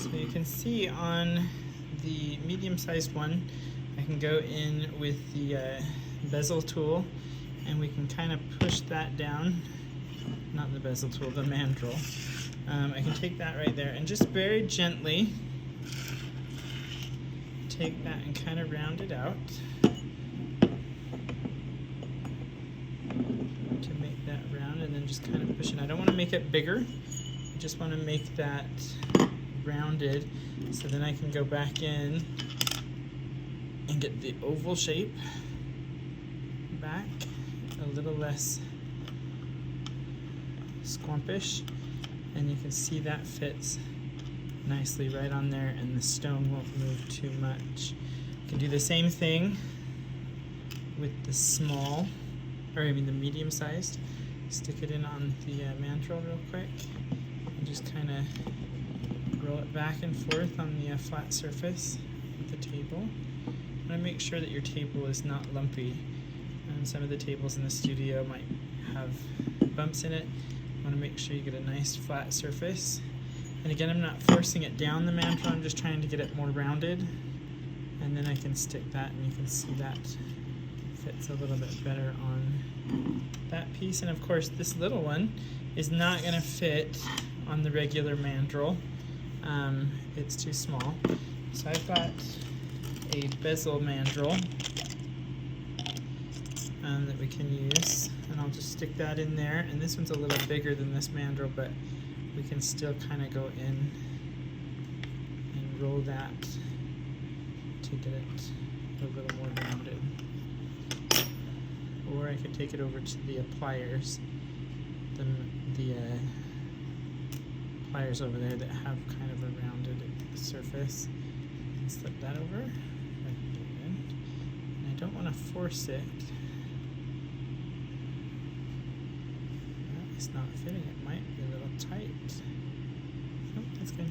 So you can see on the medium-sized one, I can go in with the bezel tool and we can kind of push that down. Not the bezel tool, the mandrel. I can take that right there and just very gently take that and kind of round it out to make that round, and then just kind of push it. I don't want to make it bigger, I just want to make that rounded so then I can go back in and get the oval shape back, a little less squampish, and you can see that fits nicely right on there and the stone won't move too much. You can do the same thing with the small, or I mean the medium sized. Stick it in on the mandrel real quick and just kind of roll it back and forth on the flat surface of the table. You want to make sure that your table is not lumpy. Some of the tables in the studio might have bumps in it. You want to make sure you get a nice flat surface. And again, I'm not forcing it down the mandrel, I'm just trying to get it more rounded. And then I can stick that, and you can see that fits a little bit better on that piece. And of course, this little one is not going to fit on the regular mandrel. It's too small. So I've got a bezel mandrel that we can use, and I'll just stick that in there. And this one's a little bigger than this mandrel, but we can still kind of go in and roll that to get it a little more rounded. Or I could take it over to the pliers, the pliers over there that have kind of a rounded surface. And slip that over. And I don't want to force it. It's not fitting, it might be a little tight. Oh, that's good.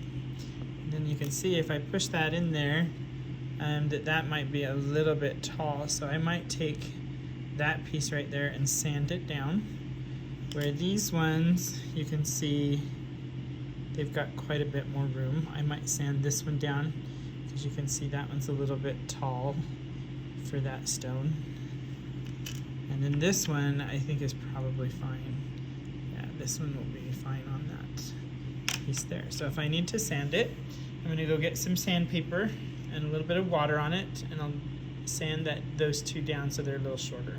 And then you can see if I push that in there, that might be a little bit tall, so I might take that piece right there and sand it down. Where these ones, you can see they've got quite a bit more room. I might sand this one down because you can see that one's a little bit tall for that stone. And then this one I think is probably fine. This one will be fine on that piece there. So if I need to sand it, I'm going to go get some sandpaper and a little bit of water on it, and I'll sand those two down so they're a little shorter.